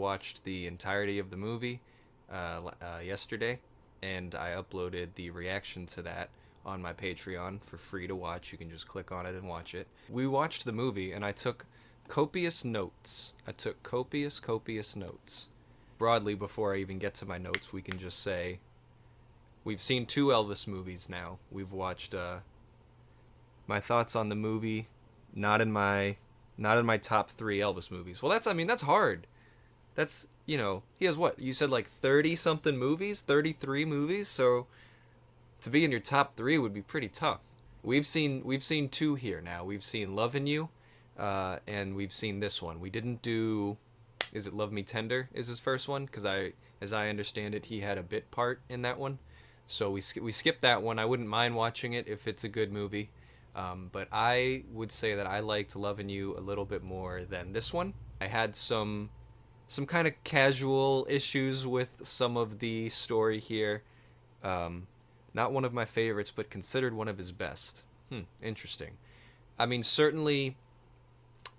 watched the entirety of the movie yesterday, and I uploaded the reaction to that on my Patreon for free to watch. You can just click on it and watch it. We watched the movie, and I took copious notes. Copious notes. Broadly, before I even get to my notes, we can just say we've seen 2 Elvis movies now. We've watched my thoughts on the movie, not in my top 3 Elvis movies. Well, that's hard. That's, he has what? You said like 30 something movies, 33 movies, so to be in your top 3 would be pretty tough. We've seen 2 here now. We've seen Lovin' You, and we've seen this one. We didn't do, is it Love Me Tender is his first one? Because as I understand it, he had a bit part in that one. So we skipped that one. I wouldn't mind watching it if it's a good movie. But I would say that I liked Lovin' You a little bit more than this one. I had some kind of casual issues with some of the story here. Not one of my favorites, but considered one of his best. Interesting. I mean, certainly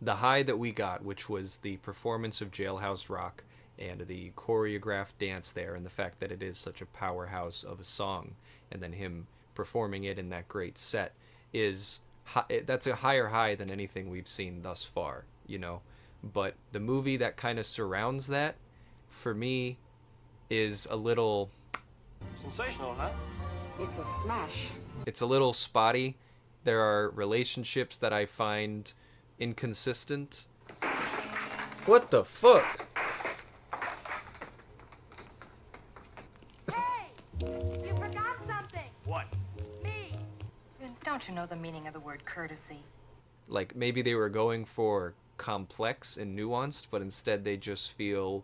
the high that we got, which was the performance of Jailhouse Rock and the choreographed dance there, and the fact that it is such a powerhouse of a song, and then him performing it in that great set, that's a higher high than anything we've seen thus far, But the movie that kind of surrounds that, for me, is a little sensational, huh? It's a smash. It's a little spotty. There are relationships that I find inconsistent. What the fuck? Hey! You forgot something! What? Me! Vince, don't you know the meaning of the word courtesy? Like, maybe they were going for complex and nuanced, but instead they just feel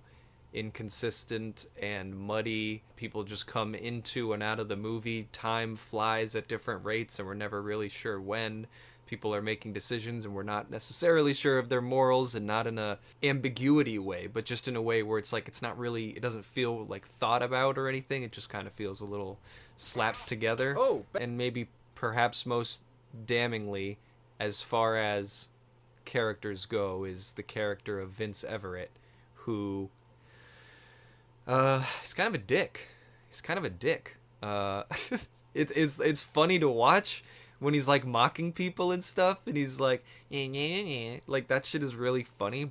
inconsistent and muddy. People just come into and out of the movie. Time flies at different rates, and we're never really sure when. People are making decisions, and we're not necessarily sure of their morals, and not in a ambiguity way, but just in a way where it's like it doesn't feel like thought about or anything. It just kind of feels a little slapped together. And maybe perhaps most damningly, as far as characters go, is the character of Vince Everett, who he's kind of a dick. It's funny to watch when he's like mocking people and stuff, and he's like, like that shit is really funny.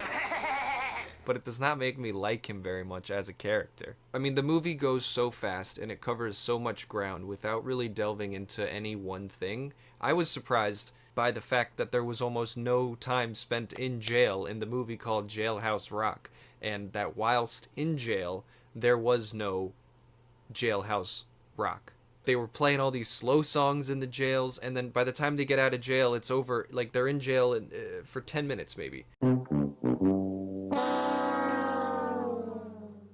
But it does not make me like him very much as a character. I mean, the movie goes so fast and it covers so much ground without really delving into any one thing. I was surprised by the fact that there was almost no time spent in jail in the movie called Jailhouse Rock, and that whilst in jail, there was no Jailhouse Rock. They were playing all these slow songs in the jails, and then by the time they get out of jail, it's over. Like, they're in jail for 10 minutes, maybe.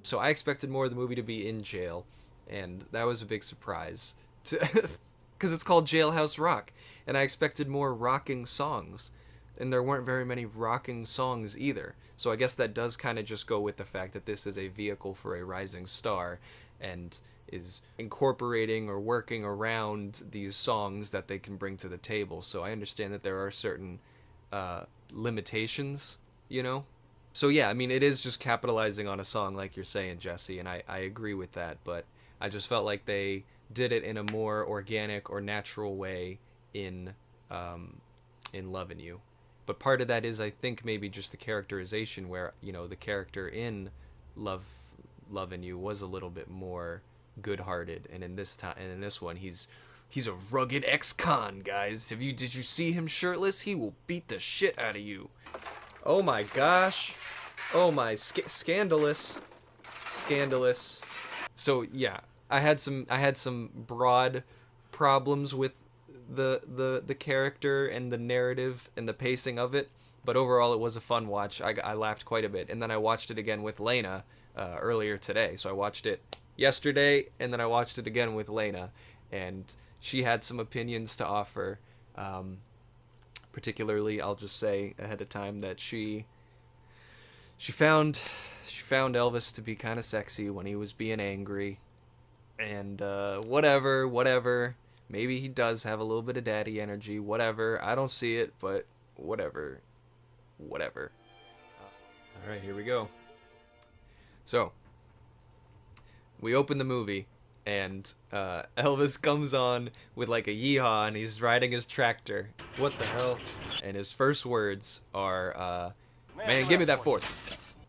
So I expected more of the movie to be in jail, and that was a big surprise. Because it's called Jailhouse Rock, and I expected more rocking songs, and there weren't very many rocking songs either. So I guess that does kind of just go with the fact that this is a vehicle for a rising star, and is incorporating or working around these songs that they can bring to the table. So I understand that there are certain limitations, So yeah, I mean, it is just capitalizing on a song like you're saying, Jesse, and I agree with that, but I just felt like they did it in a more organic or natural way in Lovin' You. But part of that is, I think, maybe just the characterization where, the character in Lovin' You was a little bit more good-hearted, and in this one, he's a rugged ex-con, guys. Did you see him shirtless? He will beat the shit out of you. Oh my gosh. Oh my, scandalous. So yeah, I had some broad problems with the character and the narrative and the pacing of it, but overall it was a fun watch. I laughed quite a bit, and then I watched it again with Lena earlier today. So I watched it yesterday, and then I watched it again with Lena, and she had some opinions to offer. Particularly, I'll just say ahead of time that she found Elvis to be kind of sexy when he was being angry, and whatever. Maybe he does have a little bit of daddy energy. Whatever. I don't see it, but whatever. All right, here we go. So, we open the movie, and Elvis comes on with like a yeehaw, and he's riding his tractor. What the hell? And his first words are, man, give me that fortune.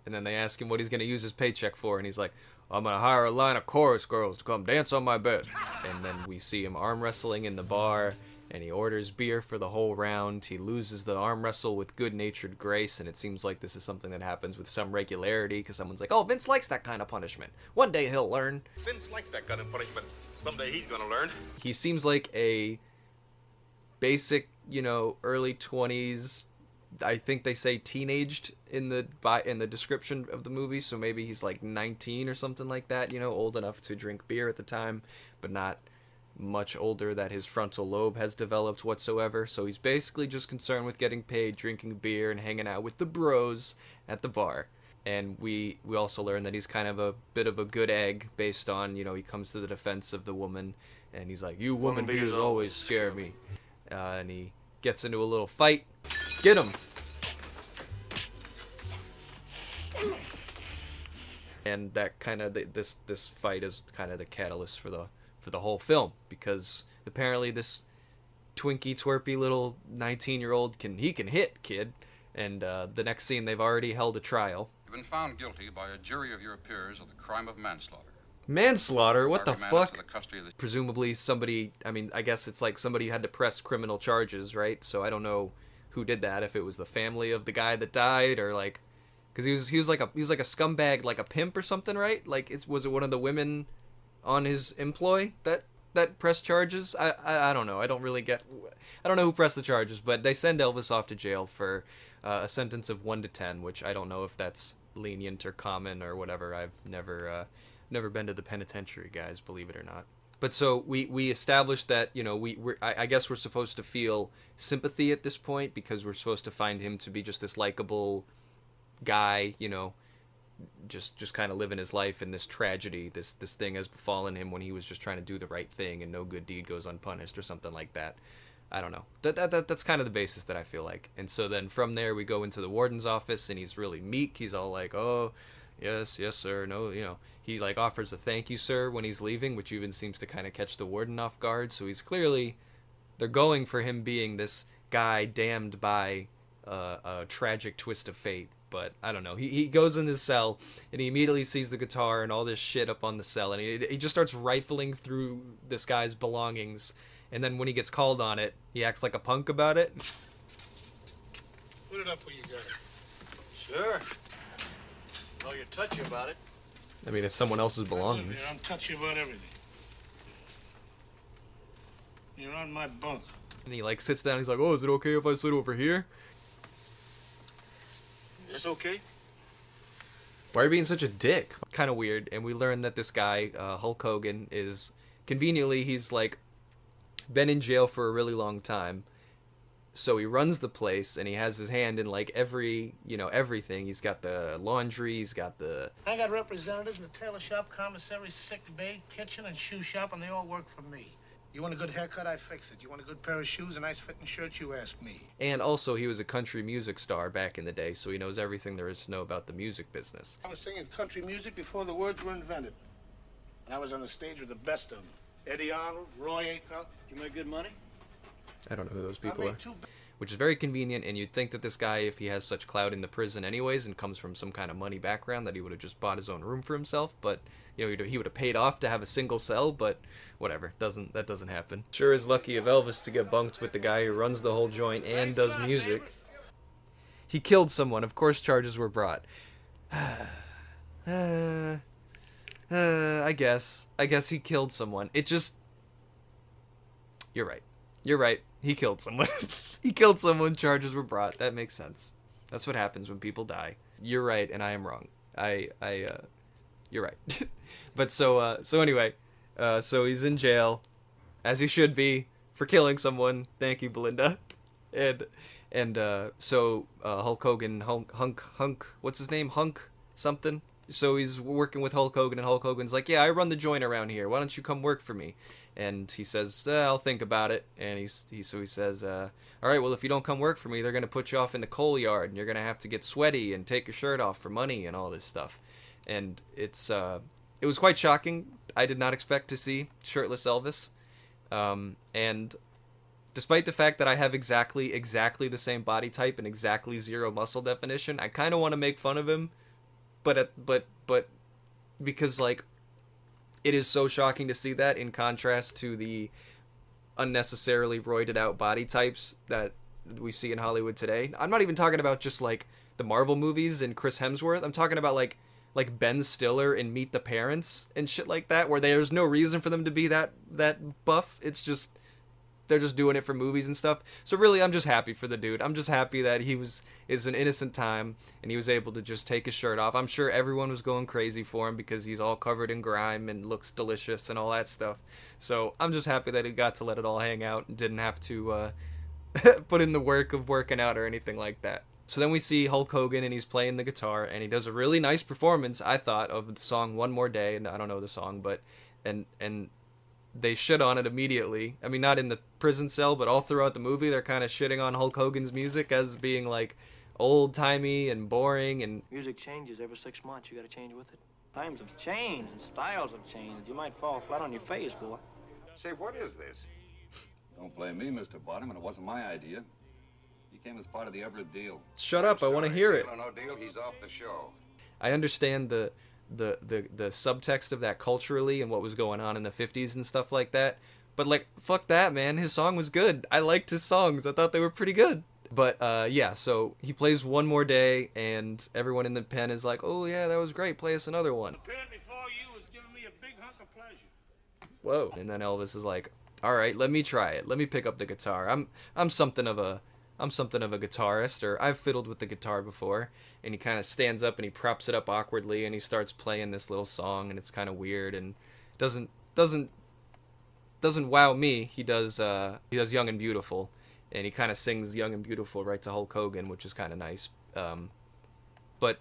And then they ask him what he's going to use his paycheck for, and he's like, I'm going to hire a line of chorus girls to come dance on my bed. And then we see him arm wrestling in the bar, and he orders beer for the whole round. He loses the arm wrestle with good-natured grace, and it seems like this is something that happens with some regularity, because someone's like, oh, Vince likes that kind of punishment. One day he'll learn. Vince likes that kind of punishment. Someday he's gonna learn. He seems like a basic, early 20s, I think they say teenaged in the description of the movie, so maybe he's like 19 or something like that, old enough to drink beer at the time, but not much older that his frontal lobe has developed whatsoever. So he's basically just concerned with getting paid, drinking beer, and hanging out with the bros at the bar. And we also learn that he's kind of a bit of a good egg based on, he comes to the defense of the woman, and he's like, you woman beaters always scare me. And he gets into a little fight. Get him! And that kind of this fight is kind of the catalyst for the whole film, because apparently this twinky twerpy little 19-year-old can hit, kid. And the next scene, they've already held a trial. You've been found guilty by a jury of your peers of the crime of manslaughter. Manslaughter? What the fuck? To the custody of the... Presumably somebody, I guess it's like somebody had to press criminal charges, right? So I don't know who did that, if it was the family of the guy that died, or like, because he was like a scumbag, like a pimp or something, right? Like, was it one of the women on his employ that pressed charges? I don't know. I don't know who pressed the charges, but they send Elvis off to jail for a sentence of 1 to 10, which I don't know if that's lenient or common or whatever. I've never been to the penitentiary, guys, believe it or not. But so we established that, I guess we're supposed to feel sympathy at this point, because we're supposed to find him to be just this likable guy, just kind of living his life in this tragedy. This thing has befallen him when he was just trying to do the right thing, and no good deed goes unpunished, or something like that. I don't know. That's kind of the basis that I feel like. And so then from there we go into the warden's office, and he's really meek. He's all like, oh, yes, sir, no, he like offers a thank you, sir, when he's leaving, which even seems to kind of catch the warden off guard. So he's clearly, they're going for him being this guy damned by a tragic twist of fate. But I don't know. He goes in his cell, and he immediately sees the guitar and all this shit up on the cell, and he just starts rifling through this guy's belongings. And then when he gets called on it, he acts like a punk about it. Put it up where you got it. Sure. Oh, you're touchy about it. I mean, it's someone else's belongings. I'm touchy about everything. You're on my bunk. And he like sits down. He's like, oh, is it okay if I sit over here? It's okay. Why are you being such a dick? Kind of weird. And we learn that this guy, Hulk Hogan, is conveniently, he's like been in jail for a really long time. So he runs the place, and he has his hand in like every, everything. He's got the laundry, he's got the... I got representatives in the tailor shop, commissary, sick bay, kitchen, and shoe shop, and they all work for me. You want a good haircut, I fix it. You want a good pair of shoes, a nice fitting shirt, you ask me. And also, he was a country music star back in the day, so he knows everything there is to know about the music business. I was singing country music before the words were invented. And I was on the stage with the best of them. Eddie Arnold, Roy Acuff. You make good money? I don't know who those people are. Which is very convenient, and you'd think that this guy, if he has such clout in the prison anyways and comes from some kind of money background, that he would have just bought his own room for himself, but he would have paid off to have a single cell, but whatever, that doesn't happen. Sure is lucky of Elvis to get bunked with the guy who runs the whole joint and does music. He killed someone, of course charges were brought. I guess he killed someone. It just... You're right. He killed someone. He killed someone, charges were brought. That makes sense. That's what happens when people die. You're right, and I am wrong. You're right. But so anyway, so he's in jail, as he should be, for killing someone. Thank you, Belinda. And so Hulk Hogan, Hunk, what's his name? Hunk something. So he's working with Hulk Hogan, and Hulk Hogan's like, yeah, I run the joint around here. Why don't you come work for me? And he says, I'll think about it. And he says, all right, well, if you don't come work for me, they're going to put you off in the coal yard, and you're going to have to get sweaty and take your shirt off for money and all this stuff. and it was quite shocking. I did not expect to see shirtless Elvis, and despite the fact that I have exactly the same body type and exactly zero muscle definition, I kind of want to make fun of him, but because like it is so shocking to see that in contrast to the unnecessarily roided out body types that we see in Hollywood today. I'm not even talking about just like the Marvel movies and Chris Hemsworth. I'm talking about like Ben Stiller in Meet the Parents and shit like that, where there's no reason for them to be that buff. It's just they're just doing it for movies and stuff. So really, I'm just happy for the dude. I'm just happy that is an innocent time and he was able to just take his shirt off. I'm sure everyone was going crazy for him because he's all covered in grime and looks delicious and all that stuff. So I'm just happy that he got to let it all hang out and didn't have to put in the work of working out or anything like that. So then we see Hulk Hogan and he's playing the guitar and he does a really nice performance, I thought, of the song One More Day. And I don't know the song, but and they shit on it immediately. I mean, not in the prison cell, but all throughout the movie, they're kind of shitting on Hulk Hogan's music as being like old-timey and boring. And music changes every 6 months. You got to change with it. Times have changed and styles have changed. You might fall flat on your face, boy. Say, what is this? Don't blame me, Mr. Bottom, and it wasn't my idea. He came as part of the Everett deal. Shut up! I want to hear it. Deal or no deal, he's off the show. I understand the subtext of that culturally and what was going on in the 50s and stuff like that, but like fuck that, man. His song was good. I liked his songs. I thought they were pretty good. But yeah, so he plays One More Day and everyone in the pen is like, oh yeah, that was great, play us another one. The pen before you was giving me a big hunk of pleasure. Whoa. And then Elvis is like, all right, let me try it, let me pick up the guitar. I'm something of a guitarist, or I've fiddled with the guitar before. And he kind of stands up and he props it up awkwardly and he starts playing this little song and it's kind of weird and doesn't wow me. He does Young and Beautiful, and he kind of sings Young and Beautiful right to Hulk Hogan, which is kind of nice. But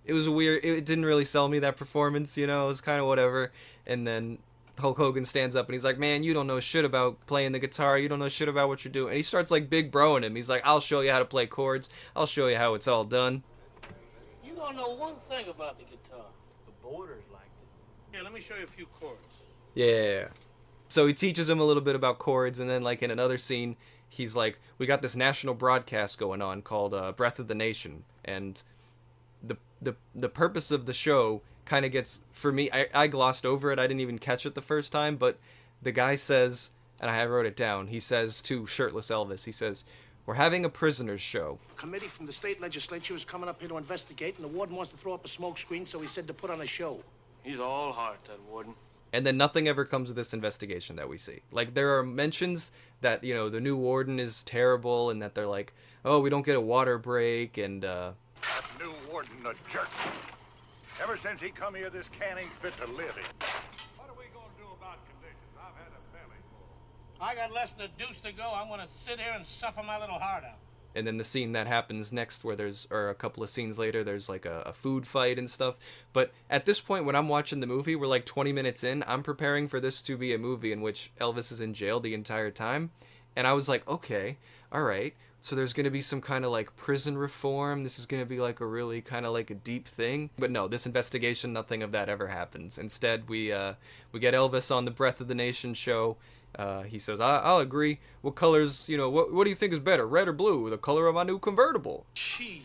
it was it didn't really sell me, that performance, you know. It was kind of whatever. And then Hulk Hogan stands up and he's like, man, you don't know shit about playing the guitar. You don't know shit about what you're doing. And he starts like big broing him. He's like, I'll show you how to play chords. I'll show you how it's all done. You don't know one thing about the guitar. The Borders liked it. Here, let me show you a few chords. Yeah. So he teaches him a little bit about chords, and then like in another scene, he's like, we got this national broadcast going on called Breath of the Nation. And the purpose of the show kind of gets, for me, I glossed over it. I didn't even catch it the first time, but the guy says, and I wrote it down, he says to shirtless Elvis, he says, we're having a prisoner's show. A committee from the state legislature is coming up here to investigate, and the warden wants to throw up a smoke screen, so he said to put on a show. He's all heart, that warden. And then nothing ever comes of this investigation that we see. Like, there are mentions that, you know, the new warden is terrible, and that they're like, oh, we don't get a water break, and That new warden, a jerk. Ever since he come here, this can ain't fit to live in. What are we gonna do about conditions? I've had a belly full. I got less than a deuce to go. I'm gonna sit here and suffer my little heart out. and then the scene that happens next where or a couple of scenes later, there's like a food fight and stuff. But at this point, when I'm watching the movie, we're like 20 minutes in, I'm preparing for this to be a movie in which Elvis is in jail the entire time. And I was like, okay, all right. So there's going to be some kind of like prison reform. This is going to be like a really kind of like a deep thing. But no, this investigation, nothing of that ever happens. Instead, we get Elvis on the Breath of the Nation show. He says, I'll agree. What colors, what do you think is better, red or blue? The color of my new convertible. Jeez.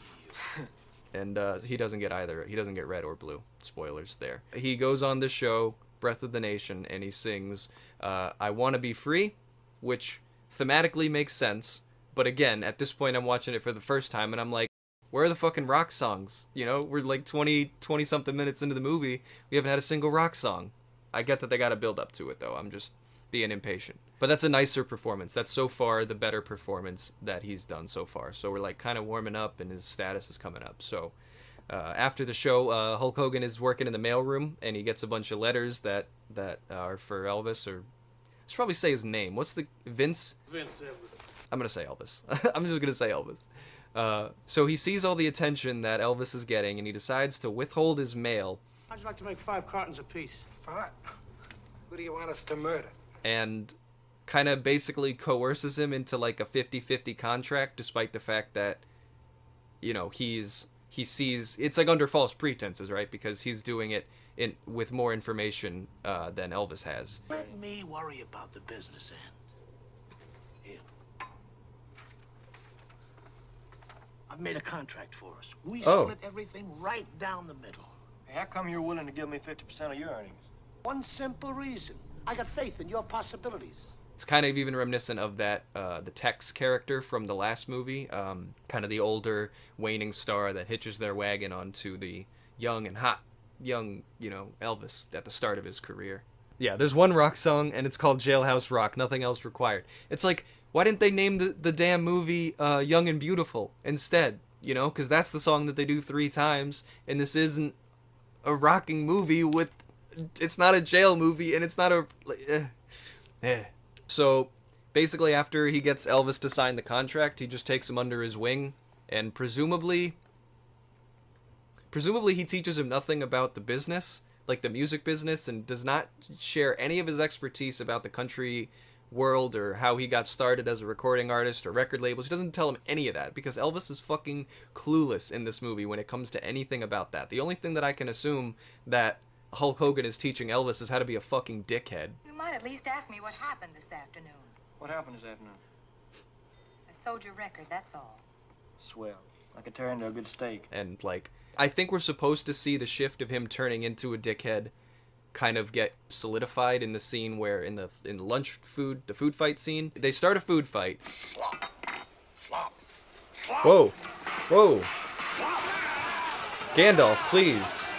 And he doesn't get either. He doesn't get red or blue. Spoilers there. He goes on the show, Breath of the Nation, and he sings, I Want to Be Free, which thematically makes sense. But again, at this point, I'm watching it for the first time, and I'm like, where are the fucking rock songs? We're like 20-something minutes into the movie. We haven't had a single rock song. I get that they got to build up to it, though. I'm just being impatient. But that's a nicer performance. That's so far the better performance that he's done so far. So we're like kind of warming up, and his status is coming up. So after the show, Hulk Hogan is working in the mailroom, and he gets a bunch of letters that are for Elvis, or I should probably say his name. What's the Vince? Vince Everett. I'm going to say Elvis. I'm just going to say Elvis. So he sees all the attention that Elvis is getting, and he decides to withhold his mail. How'd you like to make 5 cartons apiece? 5? Who do you want us to murder? And kind of basically coerces him into like a 50-50 contract, despite the fact that, he's he sees it's like under false pretenses, right? Because he's doing it with more information than Elvis has. Let me worry about the business end. Here. I've made a contract for us. We split everything right down the middle. Hey, how come you're willing to give me 50% of your earnings? One simple reason. I got faith in your possibilities. It's kind of even reminiscent of that the Tex character from the last movie, kind of the older waning star that hitches their wagon onto the young and hot Elvis at the start of his career. Yeah, there's one rock song and it's called Jailhouse Rock, nothing else required. It's like, why didn't they name the damn movie Young and Beautiful instead? You know, because that's the song that they do 3 times, and this isn't a rocking movie with, it's not a jail movie, and it's not a, So, basically after he gets Elvis to sign the contract, he just takes him under his wing, and presumably he teaches him nothing about the business, like the music business, and does not share any of his expertise about the country world or how he got started as a recording artist or record labels. He doesn't tell him any of that because Elvis is fucking clueless in this movie when it comes to anything about that. The only thing that I can assume that Hulk Hogan is teaching Elvis is how to be a fucking dickhead. You might at least ask me what happened this afternoon. What happened this afternoon? I sold your record, that's all. Swell. I could tear into a good steak. And, like, I think we're supposed to see the shift of him turning into a dickhead kind of get solidified in the scene where in the the food fight scene, they start a food fight. Slop. Slop. Slop. Whoa. Gandalf, please.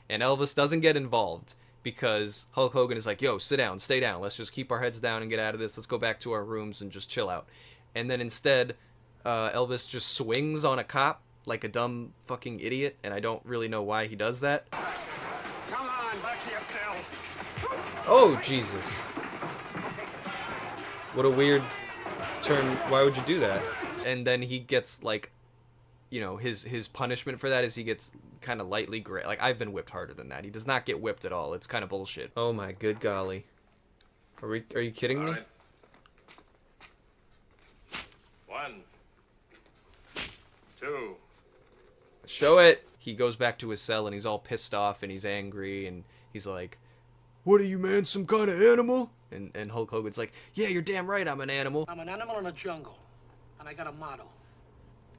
And Elvis doesn't get involved because Hulk Hogan is like, yo, sit down, stay down. Let's just keep our heads down and get out of this. Let's go back to our rooms and just chill out. And then instead, Elvis just swings on a cop like a dumb fucking idiot, and I don't really know why he does that. Come on, back to your cell. Oh, Jesus. What a weird turn. Why would you do that? And then he gets, like, you know, his punishment for that is he gets kind of lightly like, I've been whipped harder than that. He does not get whipped at all. It's kind of bullshit. Oh my good golly. Are you kidding me? All right. 1, 2. Show it. He goes back to his cell and he's all pissed off and he's angry and he's like, what are you, man, some kind of animal? And Hulk Hogan's like, yeah, you're damn right I'm an animal. I'm an animal in a jungle, and I got a motto.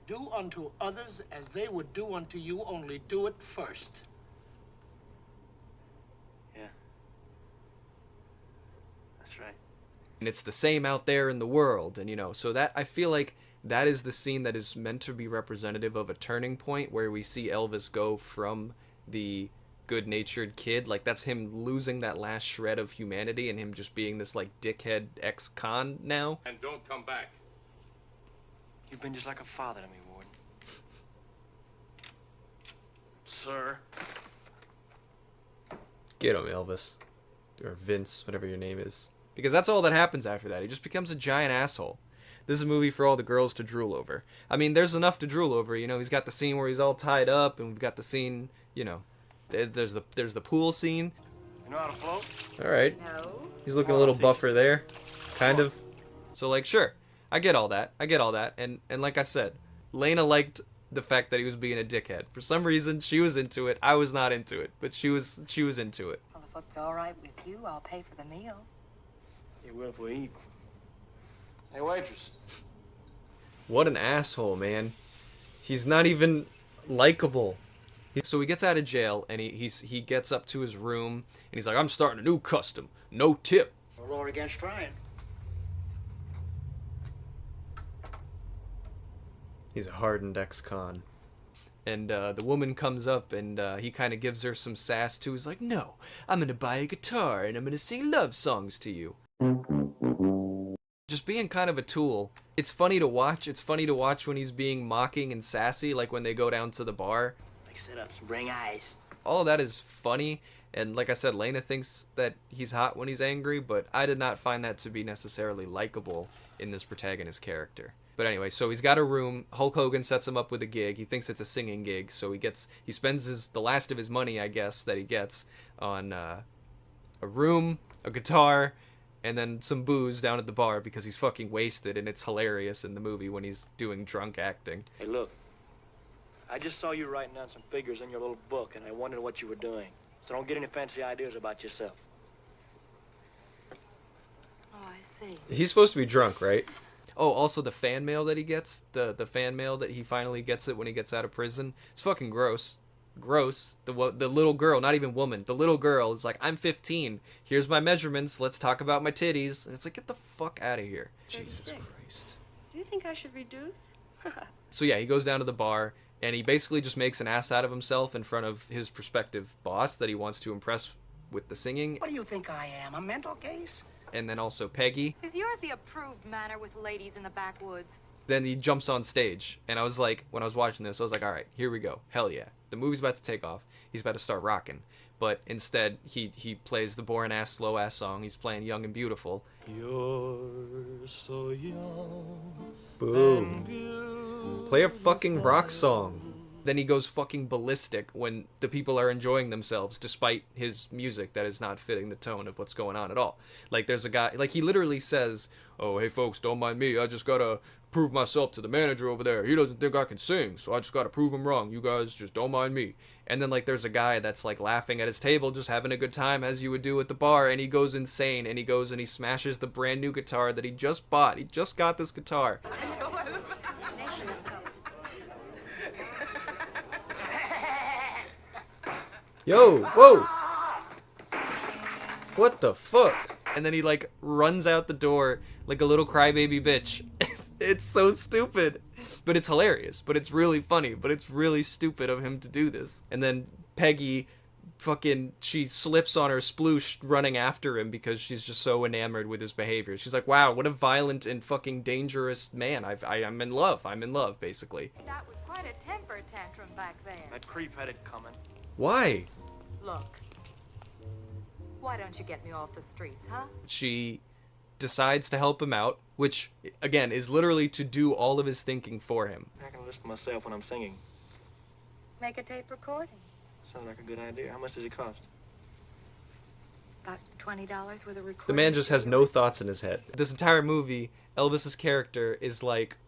Do unto others as they would do unto you, only do it first. Yeah. That's right. And it's the same out there in the world. And, you know, so that, I feel like that is the scene that is meant to be representative of a turning point where we see Elvis go from the good-natured kid, like that's him losing that last shred of humanity and him just being this like dickhead ex-con now. And don't come back. You've been just like a father to me, Warden. Sir. Get him, Elvis. Or Vince, whatever your name is. Because that's all that happens after that. He just becomes a giant asshole. This is a movie for all the girls to drool over. I mean, there's enough to drool over, you know. He's got the scene where he's all tied up, and we've got the scene, you know, there's the pool scene. You know how to float? All right. No. He's looking a little buffer there, kind of. So, like, sure, I get all that. And like I said, Lena liked the fact that he was being a dickhead. For some reason, she was into it. I was not into it, but she was into it. Well, if it's all right with you, I'll pay for the meal. You will if we eat. Hey, waitress. What an asshole, man. He's not even likable. So he gets out of jail, and he gets up to his room, and he's like, I'm starting a new custom. No tip. A law against trying. He's a hardened ex-con. And the woman comes up, and he kind of gives her some sass, too. He's like, no, I'm going to buy a guitar, and I'm going to sing love songs to you. Just being kind of a tool. It's funny to watch. It's funny to watch when he's being mocking and sassy, like when they go down to the bar. Like sit-ups and bring ice. All of that is funny, and like I said, Lena thinks that he's hot when he's angry, but I did not find that to be necessarily likable in this protagonist character. But anyway, so he's got a room. Hulk Hogan sets him up with a gig. He thinks it's a singing gig, so he spends the last of his money, I guess, that he gets on a room, a guitar, and then some booze down at the bar because he's fucking wasted, and it's hilarious in the movie when he's doing drunk acting. Hey, look. I just saw you writing down some figures in your little book, and I wondered what you were doing. So don't get any fancy ideas about yourself. Oh, I see. He's supposed to be drunk, right? Oh, also the fan mail that he gets, the fan mail that he finally gets it when he gets out of prison. It's fucking gross. Gross. The little girl, not even woman, the little girl is like, I'm 15. Here's my measurements. Let's talk about my titties. And it's like, get the fuck out of here. Jesus 36. Christ. Do you think I should reduce? So yeah, he goes down to the bar and he basically just makes an ass out of himself in front of his prospective boss that he wants to impress with the singing. What do you think I am, a mental case? And then also Peggy. Is yours the approved manner with ladies in the backwoods? Then he jumps on stage, and I was like, when I was watching this, I was like, all right, here we go. Hell yeah. The movie's about to take off. He's about to start rocking. But instead, he plays the boring-ass, slow-ass song. He's playing Young and Beautiful. You're so young. Boom. Play a fucking rock song. Then he goes fucking ballistic when the people are enjoying themselves despite his music that is not fitting the tone of what's going on at all. Like, there's a guy, like, he literally says, oh, hey, folks, don't mind me. I just gotta prove myself to the manager over there. He doesn't think I can sing, so I just gotta prove him wrong. You guys just don't mind me. And then, like, there's a guy that's, like, laughing at his table, just having a good time, as you would do at the bar, and he goes insane, and he goes and he smashes the brand new guitar that he just bought. He just got this guitar. Yo, whoa! What the fuck? And then he, like, runs out the door like a little crybaby bitch. It's so stupid. But it's hilarious. But it's really funny. But it's really stupid of him to do this. And then Peggy, she slips on her sploosh running after him because she's just so enamored with his behavior. She's like, wow, what a violent and fucking dangerous man. I'm in love. I'm in love, basically. That was quite a temper tantrum back there. That creep had it coming. Why? Look, why don't you get me off the streets, huh? She decides to help him out, which, again, is literally to do all of his thinking for him. I can listen to myself when I'm singing. Make a tape recording. Sounds like a good idea. How much does it cost? About $20 worth of recording. The man just has no thoughts in his head. This entire movie, Elvis's character is like,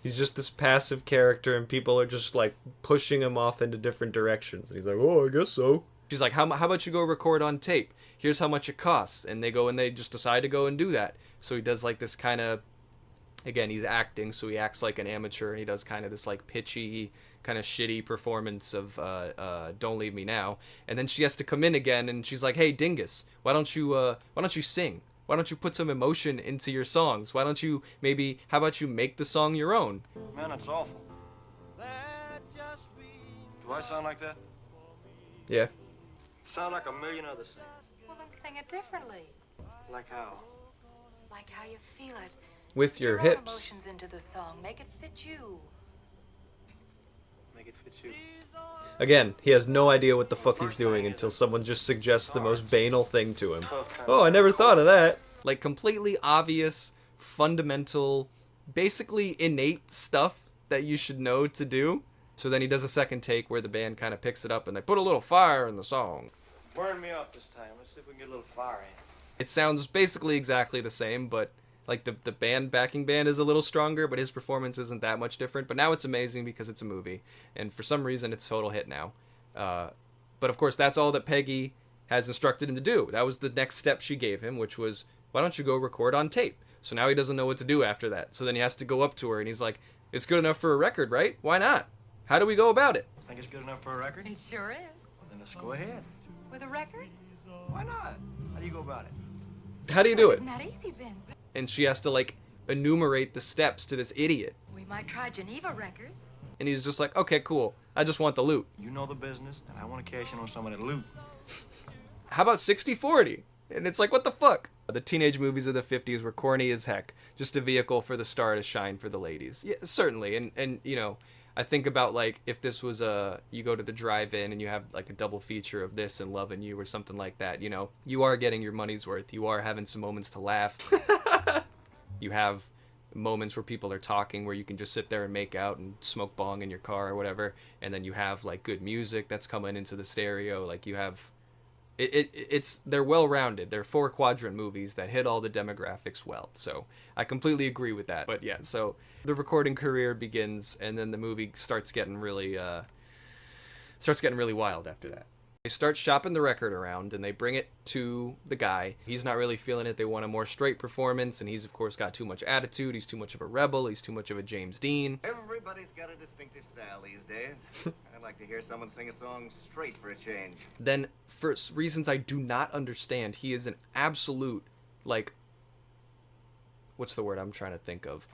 he's just this passive character and people are just like pushing him off into different directions. And he's like, oh, I guess so. She's like, how about you go record on tape? Here's how much it costs. And they go and they just decide to go and do that. So he does like this kind of, again, he's acting, so he acts like an amateur, and he does kind of this like pitchy, kind of shitty performance of Don't Leave Me Now. And then she has to come in again, and she's like, hey, Dingus, why don't you sing? Why don't you put some emotion into your songs? Why don't you how about you make the song your own? Man, that's awful. Do I sound like that? Yeah. Sound like a million other things. Well, then sing it differently. Like how? Like how you feel it. With Put your own hips. emotions into the song. Make it fit you. Make it fit you. Again, he has no idea what the fuck he's doing until someone just suggests the most banal thing to him. Oh, I never thought of that. Like, completely obvious, fundamental, basically innate stuff that you should know to do. So then he does a second take where the band kind of picks it up and they put a little fire in the song. Burn me up this time. Let's see if we can get a little fire in. It sounds basically exactly the same, but like the backing band is a little stronger, but his performance isn't that much different. But now it's amazing because it's a movie, and for some reason it's a total hit now. But of course, that's all that Peggy has instructed him to do. That was the next step she gave him, which was, why don't you go record on tape? So now he doesn't know what to do after that. So then he has to go up to her, and he's like, it's good enough for a record, right? Why not? How do we go about it? Think it's good enough for a record? It sure is. Well, then let's go ahead. With a record? Why not? How do you go about it? How do you do it? Isn't that easy, Vince? And she has to like enumerate the steps to this idiot. We might try Geneva Records. And he's just like, okay, cool. I just want the loot. You know the business, and I want to cash in on some of that loot. How about 60-40? And it's like, what the fuck? The teenage movies of the 50s were corny as heck. Just a vehicle for the star to shine for the ladies. Yeah, certainly. And you know, I think about like if this was you go to the drive-in and you have like a double feature of this and Lovin' You or something like that, you know, you are getting your money's worth. You are having some moments to laugh. You have moments where people are talking where you can just sit there and make out and smoke bong in your car or whatever. And then you have like good music that's coming into the stereo. Like you have They're well-rounded. They're 4-quadrant movies that hit all the demographics well. So I completely agree with that. But yeah, so the recording career begins, and then the movie starts getting really wild after that. They start shopping the record around, and they bring it to the guy. He's not really feeling it. They want a more straight performance, and he's, of course, got too much attitude. He's too much of a rebel. He's too much of a James Dean. Everybody's got a distinctive style these days. I'd like to hear someone sing a song straight for a change. Then, for reasons I do not understand, he is an absolute, like... What's the word I'm trying to think of?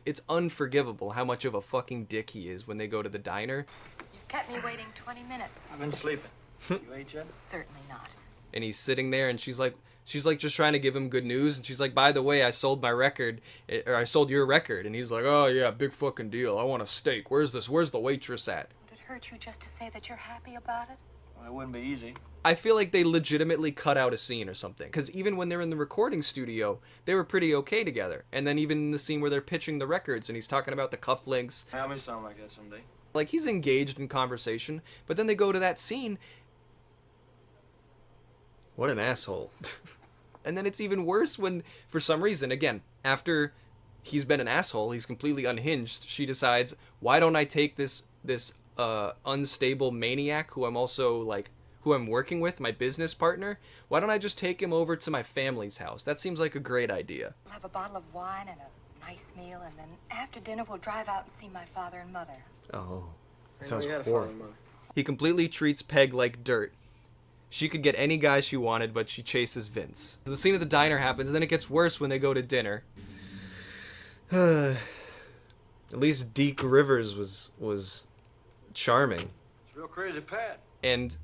It's unforgivable how much of a fucking dick he is when they go to the diner. You've kept me waiting 20 minutes. I've been sleeping. You ate yet? Certainly not. And he's sitting there, and she's like just trying to give him good news, and she's like, by the way, I sold my record, or I sold your record. And he's like, oh yeah, big fucking deal. I want a steak. Where's the waitress at? Would it hurt you just to say that you're happy about it? Well, it wouldn't be easy. I feel like they legitimately cut out a scene or something, because even when they're in the recording studio, they were pretty okay together. And then even in the scene where they're pitching the records, and he's talking about the cufflinks. I may sound like that someday. Like, he's engaged in conversation, but then they go to that scene. What an asshole. And then it's even worse when, for some reason, again, after he's been an asshole, he's completely unhinged, she decides, why don't I take this unstable maniac who I'm working with, my business partner, why don't I just take him over to my family's house? That seems like a great idea. We'll have a bottle of wine and a nice meal, and then after dinner we'll drive out and see my father and mother. Oh, that I sounds know you had a horrible. father and mother. He completely treats Peg like dirt. She could get any guy she wanted, but she chases Vince. The scene at the diner happens, and then it gets worse when they go to dinner. At least Deke Rivers was charming. It's real crazy, Pat. And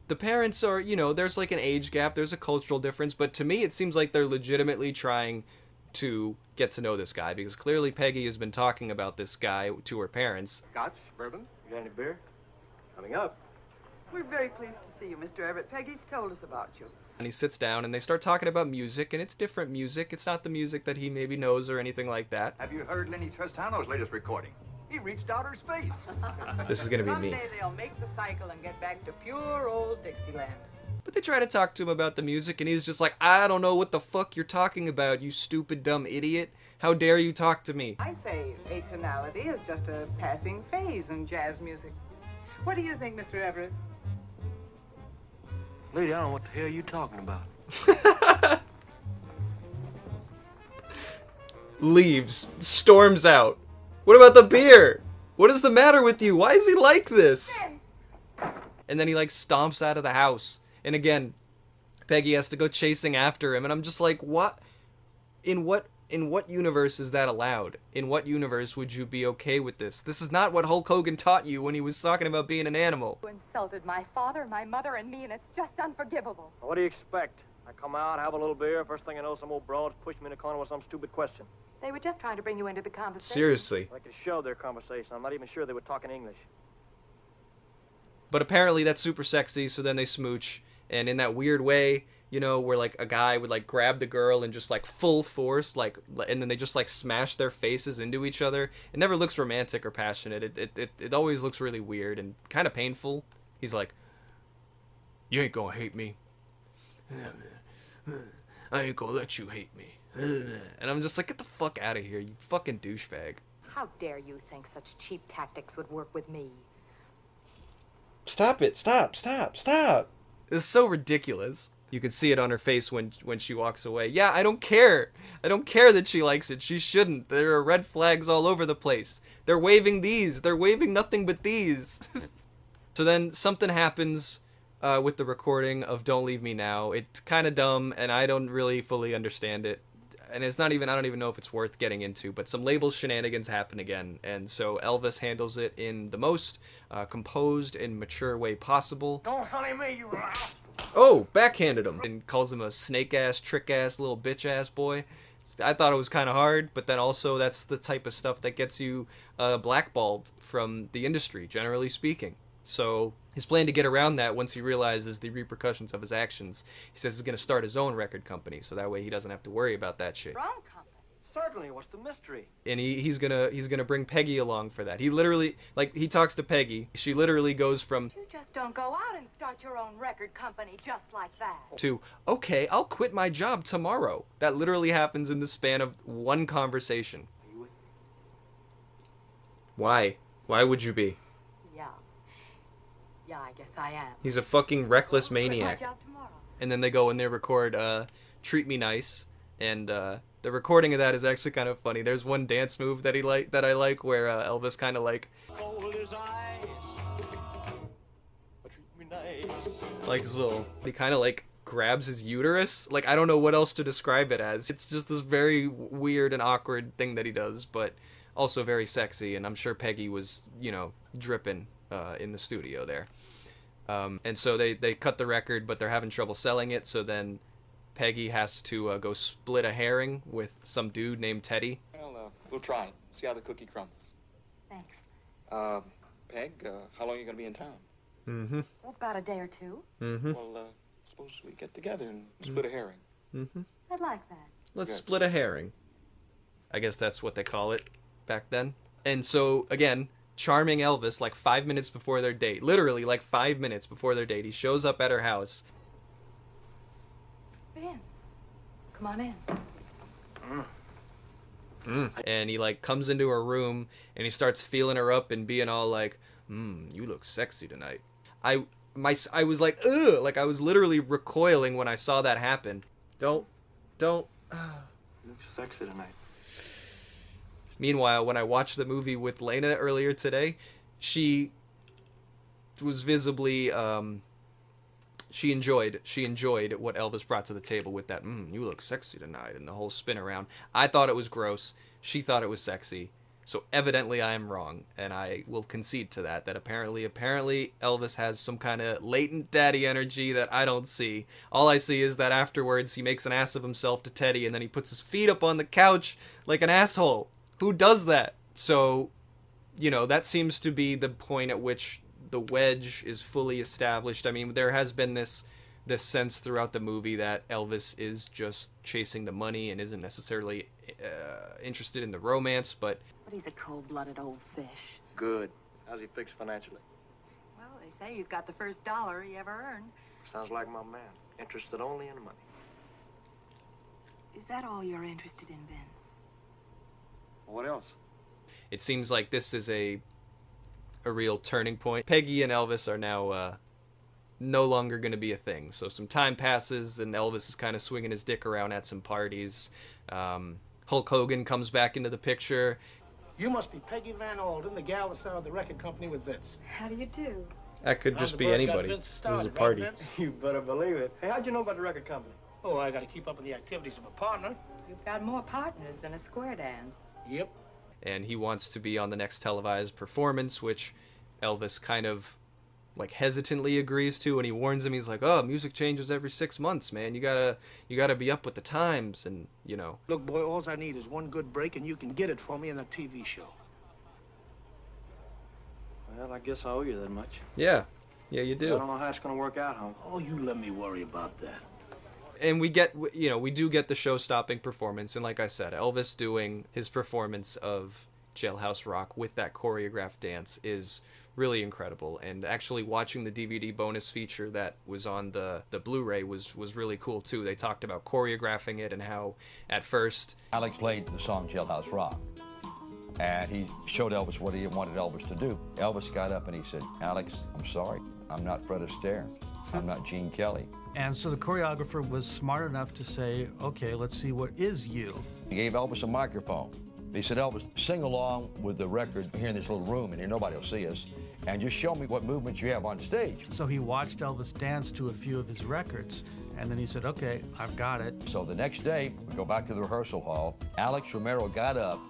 the parents are, there's like an age gap, there's a cultural difference, but to me it seems like they're legitimately trying to get to know this guy, because clearly Peggy has been talking about this guy to her parents. Scotch, bourbon. You got any beer? Coming up. We're very pleased to see you, Mr. Everett. Peggy's told us about you. And he sits down and they start talking about music, and it's different music. It's not the music that he maybe knows or anything like that. Have you heard Lenny Tristano's latest recording? He reached outer space. This is going to be me. Someday they'll make the cycle and get back to pure old Dixieland. But they try to talk to him about the music, and he's just like, I don't know what the fuck you're talking about, you stupid dumb idiot. How dare you talk to me? I say atonality is just a passing phase in jazz music. What do you think, Mr. Everett? Lady, I don't know what the hell you talking about. Leaves, storms out. What about the beer? What is the matter with you? Why is he like this? And then he stomps out of the house. And again, Peggy has to go chasing after him, and I'm just like, what? In what universe is that allowed? In what universe would you be okay with this? This is not what Hulk Hogan taught you when he was talking about being an animal. You insulted my father, my mother, and me, and it's just unforgivable. Well, what do you expect? I come out, have a little beer, first thing I know, some old broads push me in a corner with some stupid question. They were just trying to bring you into the conversation. Seriously. I could show their conversation. I'm not even sure they were talking English. But apparently that's super sexy, so then they smooch. And in that weird way, where a guy would grab the girl and just full force, and then they just smash their faces into each other. It never looks romantic or passionate. It always looks really weird and kind of painful. He's like, you ain't gonna hate me. I ain't gonna let you hate me. And I'm just like, get the fuck out of here, you fucking douchebag. How dare you think such cheap tactics would work with me? Stop it. Stop. It's so ridiculous. You can see it on her face when she walks away. Yeah, I don't care. I don't care that she likes it. She shouldn't. There are red flags all over the place. They're waving these. They're waving nothing but these. So then something happens with the recording of Don't Leave Me Now. It's kind of dumb, and I don't really fully understand it. And it's not even, I don't even know if it's worth getting into, but some label shenanigans happen again. And so Elvis handles it in the most composed and mature way possible. Don't honey me, you rat. Oh, backhanded him. And calls him a snake-ass, trick-ass, little bitch-ass boy. I thought it was kind of hard, but then also that's the type of stuff that gets you blackballed from the industry, generally speaking. So his plan to get around that, once he realizes the repercussions of his actions, he says he's going to start his own record company, so that way he doesn't have to worry about that shit. Wrong company. certainly. What's the mystery? And he's gonna bring Peggy along for that. He literally, like, he talks to Peggy. She literally goes from You just don't go out and start your own record company just like that. to, okay, I'll quit my job tomorrow. That literally happens in the span of one conversation. Are you with me? Why? Why would you be? Yeah. Yeah, I guess I am. He's a fucking reckless Quit my maniac. job tomorrow. And then they go and they record Treat Me Nice, and the recording of that is actually kind of funny. There's one dance move that I like where Elvis kind of like Cold as ice. Treat me nice. like this little, he kind of like grabs his uterus. Like, I don't know what else to describe it as. It's just this very weird and awkward thing that he does, but also very sexy, and I'm sure Peggy was, you know, dripping in the studio there. And so they cut the record, but they're having trouble selling it, so then Peggy has to go split a herring with some dude named Teddy. Well, we'll try it. See how the cookie crumbles. Thanks. Peg, how long are you going to be in town? Mm-hmm. Well, about a day or two. Mm-hmm. Well, suppose we get together and split a herring. Mm-hmm. I'd like that. Let's Good. split a herring. I guess that's what they call it back then. And so, again, charming Elvis, like 5 minutes before their date, literally like 5 minutes before their date, he shows up at her house. Vince, come on in. And he like comes into her room and he starts feeling her up and being all like, you look sexy tonight. I was like, ugh, like I was literally recoiling when I saw that happen. Don't. You look sexy tonight. Meanwhile, when I watched the movie with Lena earlier today, she was visibly, she enjoyed what Elvis brought to the table with that, you look sexy tonight, and the whole spin around. I thought it was gross. She thought it was sexy. So evidently I am wrong, and I will concede to that apparently Elvis has some kind of latent daddy energy that I don't see. All I see is that afterwards he makes an ass of himself to Teddy, and then he puts his feet up on the couch like an asshole. Who does that? So, you know, that seems to be the point at which the wedge is fully established. I mean, there has been this sense throughout the movie that Elvis is just chasing the money and isn't necessarily interested in the romance, but he's a cold-blooded old fish. Good. How's he fixed financially? Well, they say he's got the first dollar he ever earned. Sounds like my man. Interested only in the money. Is that all you're interested in, Vince? What else? it seems like this is a real turning point. Peggy and Elvis are now no longer going to be a thing. So some time passes, and Elvis is kind of swinging his dick around at some parties. Hulk Hogan comes back into the picture. You must be Peggy Van Alden, the gal that started the record company with Vince. How do you do? That could just be anybody. This is a party. Right, Vince? You better believe it. Hey, how'd you know about the record company? Oh, I got to keep up with the activities of a partner. You've got more partners than a square dance. Yep. And he wants to be on the next televised performance, which Elvis kind of like hesitantly agrees to, and he warns him. He's like, "Oh, music changes every 6 months, man. You gotta be up with the times." And you know, Look, boy, all I need is one good break, and you can get it for me in a TV show. Well, I guess I owe you that much. yeah, you I do. don't know how it's gonna work out, Hunk. Oh, you let me worry about that. And we do get the show-stopping performance, and like I said, Elvis doing his performance of Jailhouse Rock with that choreographed dance is really incredible. And actually watching the DVD bonus feature that was on the Blu-ray was really cool too. They talked about choreographing it and how at first Alex played the song Jailhouse Rock, and he showed Elvis what he wanted Elvis to do. Elvis got up and he said, "Alex, I'm sorry. I'm not Fred Astaire. I'm not Gene Kelly." And so the choreographer was smart enough to say, okay, let's see what is you. He gave Elvis a microphone. He said, "Elvis, sing along with the record here in this little room, and here nobody will see us, and just show me what movements you have on stage." So he watched Elvis dance to a few of his records, and then he said, okay, I've got it. So the next day, we go back to the rehearsal hall. Alex Romero got up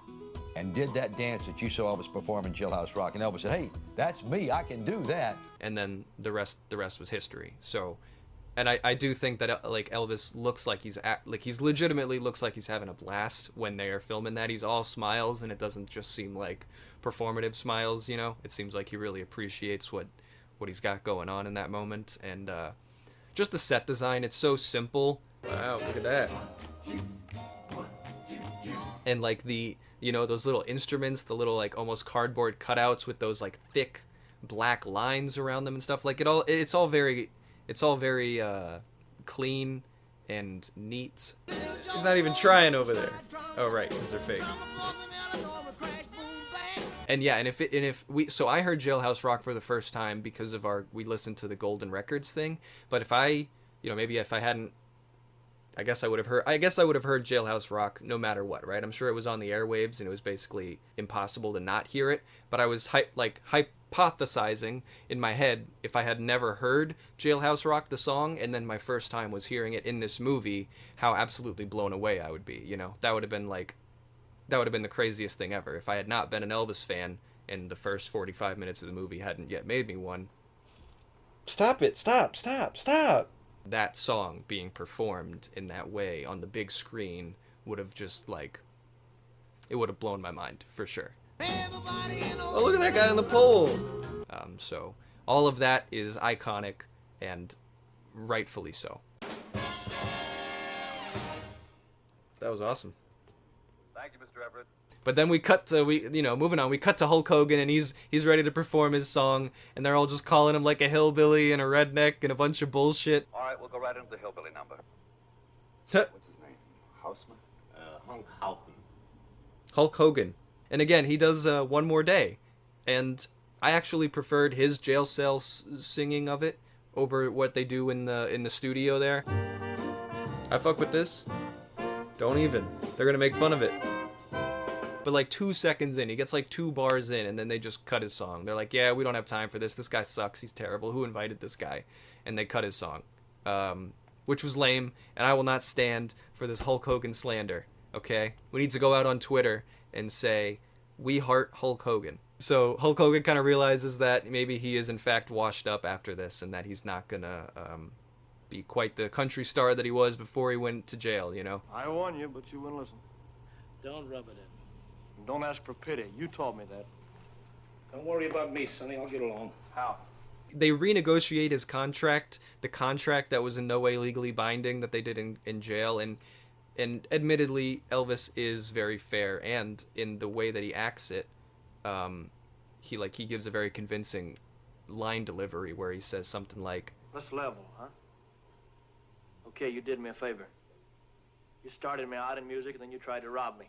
and did that dance that you saw Elvis perform in Jailhouse Rock, and Elvis said, "Hey, that's me, I can do that." and then the rest was history. So, and I do think that like Elvis looks like he's legitimately looks like he's having a blast when they are filming that. He's all smiles, and it doesn't just seem like performative smiles, you know. It seems like he really appreciates what he's got going on in that moment. And just the set design, it's so simple. Wow, look at that. and like the, you know, those little instruments, the little like almost cardboard cutouts with those like thick black lines around them and stuff, like it's all very clean and neat. He's not even trying over there. Oh right, because they're fake. And yeah, so I heard Jailhouse Rock for the first time because of we listened to the Golden Records thing. But if I, you know, maybe if I hadn't, I guess I would have heard Jailhouse Rock no matter what, right? I'm sure it was on the airwaves and it was basically impossible to not hear it. But I was hypothesizing in my head, if I had never heard Jailhouse Rock, the song, and then my first time was hearing it in this movie, how absolutely blown away I would be. You know, that would have been the craziest thing ever. If I had not been an Elvis fan and the first 45 minutes of the movie hadn't yet made me one. Stop it. Stop. That song being performed in that way on the big screen would have just it would have blown my mind for sure. Oh, look at that guy on the pole. So all of that is iconic and rightfully so. That was awesome. Thank you, Mr. Everett. But then we cut to moving on. We cut to Hulk Hogan and he's ready to perform his song, and they're all just calling him like a hillbilly and a redneck and a bunch of bullshit. All right, we'll go right into the hillbilly number. What's his name? Houseman? Hulk Hogan. And again, he does One More Day, and I actually preferred his jail cell singing of it over what they do in the studio there. I fuck with this. Don't even. They're gonna make fun of it. But like 2 seconds in, he gets like 2 bars in, and then they just cut his song. They're like, yeah, we don't have time for this. This guy sucks. He's terrible. Who invited this guy? And they cut his song, which was lame, and I will not stand for this Hulk Hogan slander, okay? We need to go out on Twitter and say, we heart Hulk Hogan. So Hulk Hogan kind of realizes that maybe he is in fact washed up after this, and that he's not gonna be quite the country star that he was before he went to jail, you know? I warn you, but you wouldn't listen. Don't rub it in. And don't ask for pity. You taught me that. Don't worry about me, Sonny. I'll get along. How? They renegotiate his contract, the contract that was in no way legally binding that they did in jail, and admittedly Elvis is very fair, and in the way that he acts it, he gives a very convincing line delivery where he says something like, Let's level, huh? Okay, you did me a favor. You started me out in music and then you tried to rob me.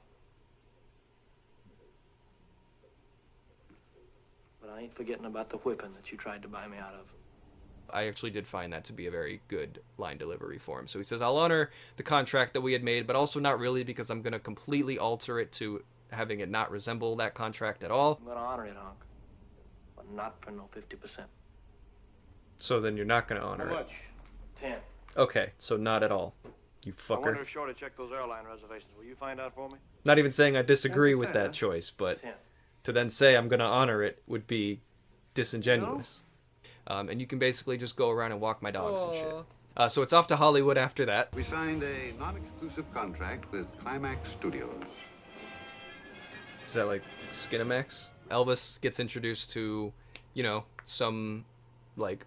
But I ain't forgetting about the whipping that you tried to buy me out of. I actually did find that to be a very good line delivery for him. So he says, I'll honor the contract that we had made, but also not really, because I'm going to completely alter it to having it not resemble that contract at all. I'm going to honor it, Honk. But not for no 50%. So then you're not going to honor How much? 10. Okay, so not at all. You I wonder fucker. if Shorty checked those airline reservations. Will you find out for me? Not even saying I disagree with that choice, but 10. to then say I'm going to honor it would be disingenuous. And you can basically just go around and walk my dogs and shit. So it's off to Hollywood after that. We signed a non-exclusive contract with Climax Studios. Is that like Skinamax? Elvis gets introduced to, some like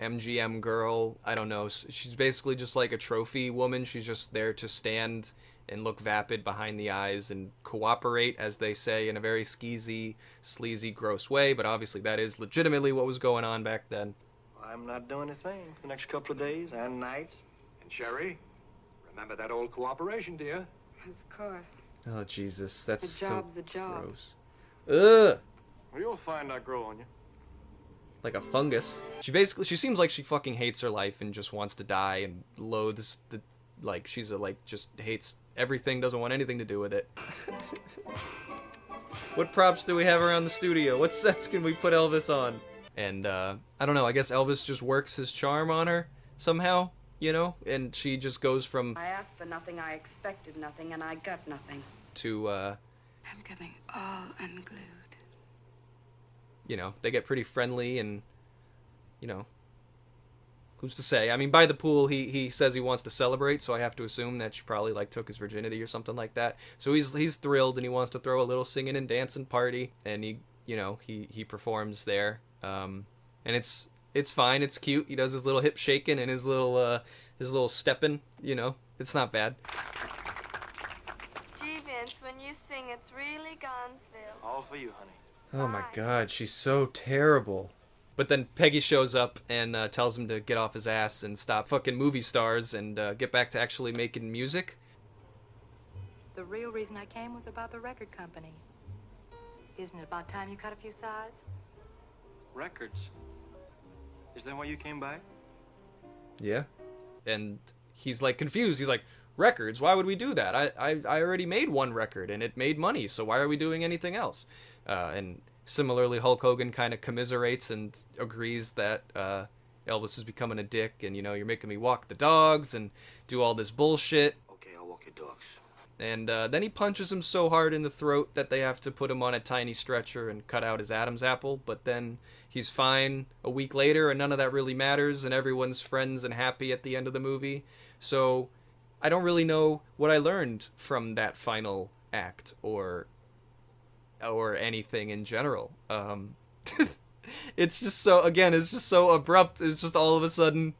MGM girl. I don't know. She's basically just like a trophy woman. She's just there to stand and look vapid behind the eyes and cooperate, as they say, in a very skeezy, sleazy, gross way. But obviously that is legitimately what was going on back then. I'm not doing a thing for the next couple of days and nights. And Sherry, remember that old cooperation, dear? Of course. Oh, Jesus. That's A job's so a job. gross. Ugh. Well, you'll find that grow on you. Like a fungus. She seems like she fucking hates her life and just wants to die and loathes she's just hates everything, doesn't want anything to do with it. What props do we have around the studio? What sets can we put Elvis on? And, I don't know, I guess Elvis just works his charm on her somehow, and she just goes from... I asked for nothing, I expected nothing, and I got nothing. To, I'm getting all unglued. They get pretty friendly and, who's to say? I mean, by the pool, he says he wants to celebrate, so I have to assume that she probably, took his virginity or something like that. So he's thrilled, and he wants to throw a little singing and dancing party, and he performs there. And it's fine, it's cute. He does his little hip shaking and his little stepping, it's not bad. Gee, Vin, Prince. When you sing, it's really Gonzville. All for you, honey. Oh my god, she's so terrible. But then Peggy shows up and tells him to get off his ass and stop fucking movie stars and get back to actually making music. The real reason I came was about the record company. Isn't it about time you cut a few sides? Records. Is that why you came by? Yeah. And he's like confused. He's like, records? Why would we do that? I already made one record and it made money, so why are we doing anything else? And similarly, Hulk Hogan kind of commiserates and agrees that Elvis is becoming a dick and, you know, you're making me walk the dogs and do all this bullshit. Okay, I'll walk your dogs. And then he punches him so hard in the throat that they have to put him on a tiny stretcher and cut out his Adam's apple. But then he's fine a week later, and none of that really matters, and everyone's friends and happy at the end of the movie. So I don't really know what I learned from that final act or anything in general. It's just so, again, it's just so abrupt. It's just all of a sudden,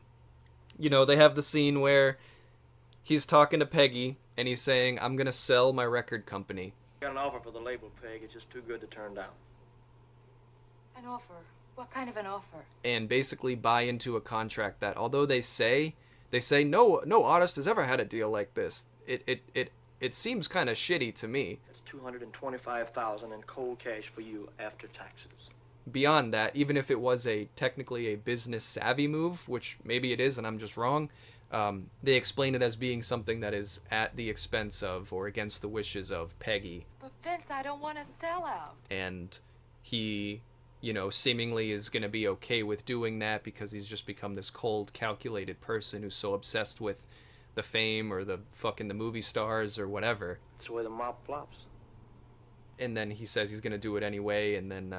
you know, they have the scene where he's talking to Peggy and he's saying, I'm going to sell my record company. Got an offer for the label, Peg. It's just too good to turn down. An offer? What kind of an offer? And basically buy into a contract that, although they say no artist has ever had a deal like this. It seems kind of shitty to me. It's $225,000 in cold cash for you after taxes. Beyond that, even if it was technically a business savvy move, which maybe it is and I'm just wrong, they explain it as being something that is at the expense of or against the wishes of Peggy. But Vince, I don't want to sell out. And he, you know, seemingly is going to be okay with doing that because he's just become this cold, calculated person who's so obsessed with the fame or the movie stars or whatever. That's the way the mob flops. And then he says he's going to do it anyway, and then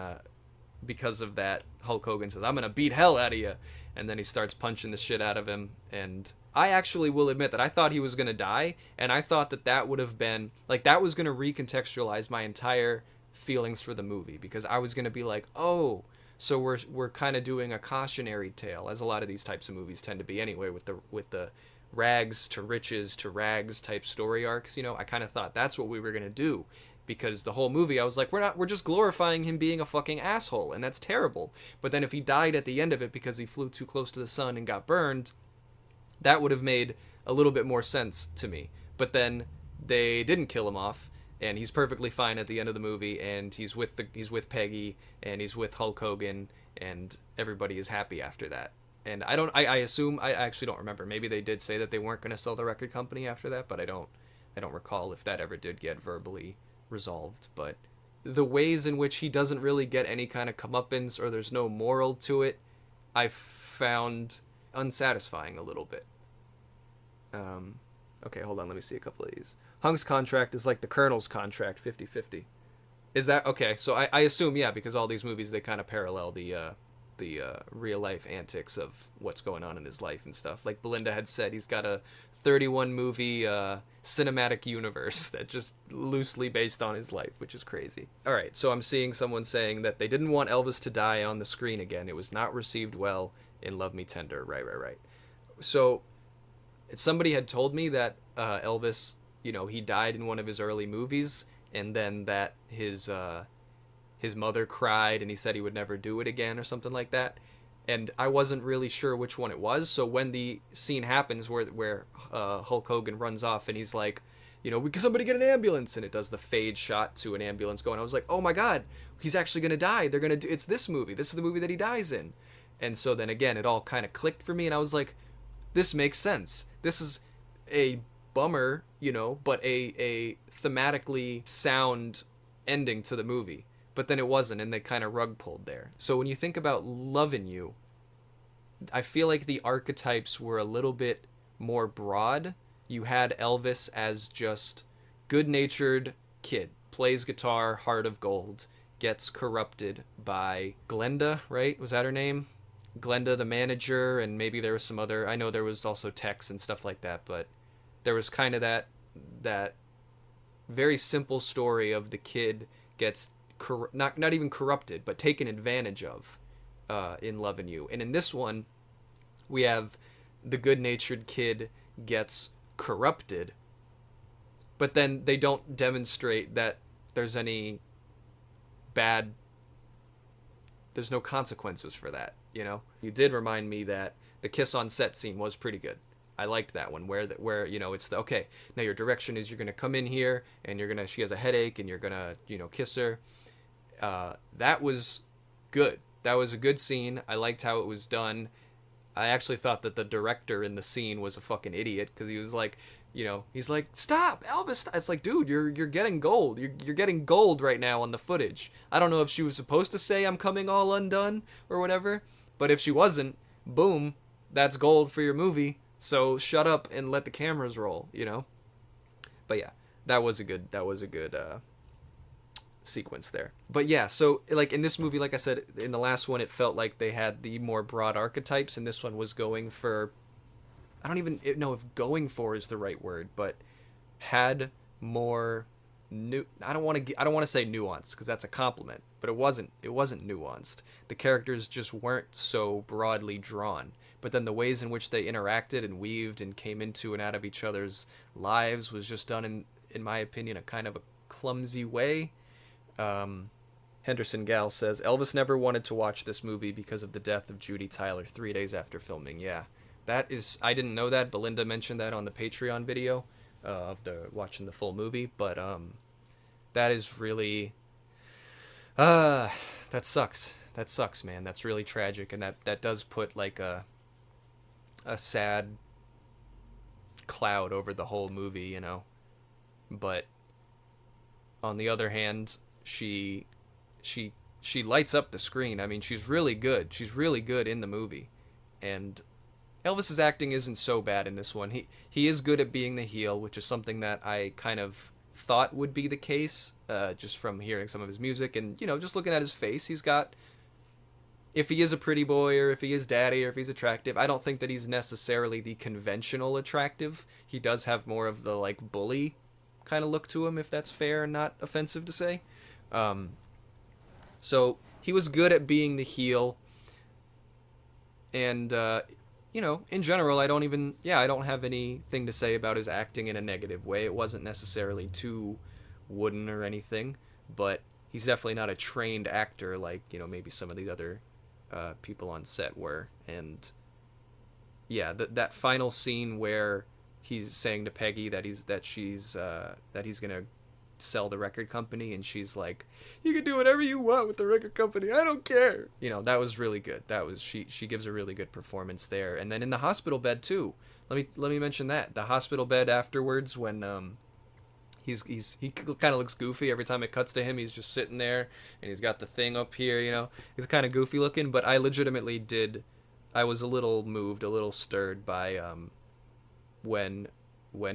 because of that, Hulk Hogan says, I'm going to beat hell out of you. And then he starts punching the shit out of him. And I actually will admit that I thought he was going to die, and I thought that would have been, like, that was going to recontextualize my entire feelings for the movie, because I was going to be like, oh, so we're kind of doing a cautionary tale, as a lot of these types of movies tend to be anyway, with the rags to riches to rags type story arcs, you know. I kind of thought that's what we were going to do, because the whole movie I was like, we're just glorifying him being a fucking asshole, and that's terrible. But then if he died at the end of it because he flew too close to the sun and got burned, that would have made a little bit more sense to me. But then they didn't kill him off, and he's perfectly fine at the end of the movie, and he's with Peggy, and he's with Hulk Hogan, and everybody is happy after that. And I assume, I actually don't remember, maybe they did say that they weren't going to sell the record company after that, but I don't recall if that ever did get verbally resolved. But the ways in which he doesn't really get any kind of comeuppance, or there's no moral to it, I found unsatisfying a little bit. Okay, hold on, let me see a couple of these. Hunk's contract is like the Colonel's contract, 50-50. Is that okay? So I assume, yeah, because all these movies, they kind of parallel the real life antics of what's going on in his life and stuff. Like Belinda had said, he's got a 31 movie cinematic universe that just loosely based on his life, which is crazy. All right, so I'm seeing someone saying that they didn't want Elvis to die on the screen again. It was not received well in Love Me Tender. Right. So somebody had told me that Elvis, you know, he died in one of his early movies, and then that his mother cried and he said he would never do it again or something like that. And I wasn't really sure which one it was. So when the scene happens where Hulk Hogan runs off and he's like, you know, can somebody get an ambulance? And it does the fade shot to an ambulance going. I was like, oh my God, he's actually going to die. They're going to do, it's this movie. This is the movie that he dies in. And so then again, it all kind of clicked for me. And I was like, this makes sense. This is a bummer, you know, but a thematically sound ending to the movie. But then it wasn't, and they kind of rug pulled there. So when you think about Lovin' You, I feel like the archetypes were a little bit more broad. You had Elvis as just good-natured kid, plays guitar, heart of gold, gets corrupted by Glenda, right? Was that her name? Glenda, the manager, and maybe there was some other, I know there was also Tex and stuff like that, but there was kind of that very simple story of the kid gets not even corrupted, but taken advantage of in Lovin' You. And in this one, we have the good-natured kid gets corrupted but then they don't demonstrate that there's any bad, there's no consequences for that, you know? You did remind me that the kiss on set scene was pretty good. I liked that one where you know, it's the, okay, now your direction is you're going to come in here and she has a headache and you're going to, you know, kiss her. That was good. That was a good scene. I liked how it was done. I actually thought that the director in the scene was a fucking idiot because he was like, you know, he's like, stop, Elvis. Stop. It's like, dude, you're getting gold. You're getting gold right now on the footage. I don't know if she was supposed to say I'm coming all undone or whatever, but if she wasn't, boom, that's gold for your movie. So shut up and let the cameras roll, you know? But yeah, that was a good sequence there. But yeah, so like in this movie, like I said, in the last one, it felt like they had the more broad archetypes, and this one was going for, I don't even know if going for is the right word, but had more new. I don't want to say nuanced because that's a compliment, but it wasn't nuanced. The characters just weren't so broadly drawn. But then the ways in which they interacted and weaved and came into and out of each other's lives was just done in my opinion, a kind of a clumsy way. Henderson Gal says, Elvis never wanted to watch this movie because of the death of Judy Tyler 3 days after filming. Yeah, that is, I didn't know that. Belinda mentioned that on the Patreon video of watching the full movie. But that is really, that sucks. That sucks, man. That's really tragic. And that does put like a sad cloud over the whole movie, you know. But on the other hand, she lights up the screen. I mean, she's really good. She's really good in the movie. And Elvis's acting isn't so bad in this one. He is good at being the heel, which is something that I kind of thought would be the case, just from hearing some of his music and, you know, just looking at his face. He's got, if he is a pretty boy or if he is daddy or if he's attractive, I don't think that he's necessarily the conventional attractive. He does have more of the like bully kind of look to him, if that's fair and not offensive to say. So he was good at being the heel. And, you know, in general, I don't have anything to say about his acting in a negative way. It wasn't necessarily too wooden or anything, but he's definitely not a trained actor like, you know, maybe some of these other people on set were. And yeah, that final scene where he's saying to Peggy that he's gonna sell the record company, and she's like, you can do whatever you want with the record company, I don't care, you know, that was really good. That was, she gives a really good performance there. And then in the hospital bed too, let me mention that the hospital bed afterwards, when he kind of looks goofy every time it cuts to him. He's just sitting there and he's got the thing up here, you know, he's kind of goofy looking. But I was a little moved, a little stirred by when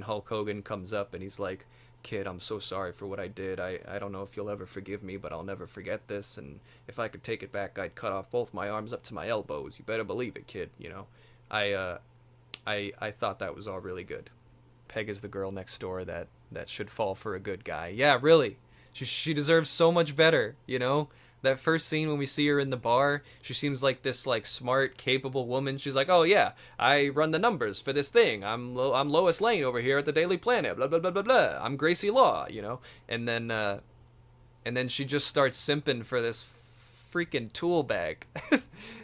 Hulk Hogan comes up and he's like, kid, I'm so sorry for what I did. I don't know if you'll ever forgive me, but I'll never forget this. And if I could take it back, I'd cut off both my arms up to my elbows. You better believe it, kid. You know, I thought that was all really good. Peg is the girl next door that should fall for a good guy. Yeah, really. She deserves so much better, you know? That first scene when we see her in the bar, she seems like this like smart, capable woman. She's like, oh yeah, I run the numbers for this thing. I'm Lois Lane over here at the Daily Planet. Blah blah blah blah blah. I'm Gracie Law, you know. And then she just starts simping for this freaking tool bag.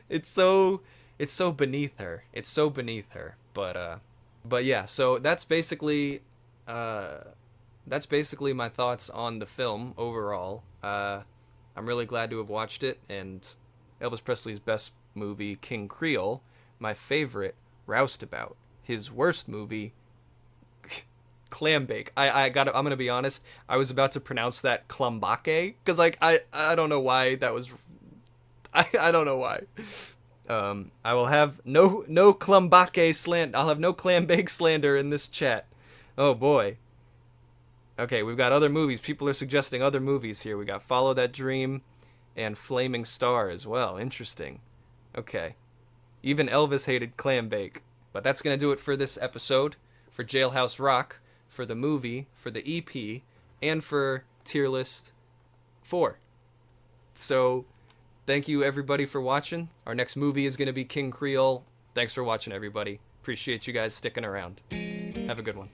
It's so beneath her. It's so beneath her. But yeah. So that's basically my thoughts on the film overall. I'm really glad to have watched it, and Elvis Presley's best movie, King Creole, my favorite, Roustabout. His worst movie, Clambake. I'm gonna be honest, I was about to pronounce that Clumbake, because like I don't know why that was, I don't know why. I will have no Clumbake slander. I'll have no Clambake slander in this chat. Oh boy. Okay, we've got other movies. People are suggesting other movies here. We got Follow That Dream and Flaming Star as well. Interesting. Okay. Even Elvis hated Clambake. But that's going to do it for this episode, for Jailhouse Rock, for the movie, for the EP, and for Tier List 4. So, thank you everybody for watching. Our next movie is going to be King Creole. Thanks for watching, everybody. Appreciate you guys sticking around. Have a good one.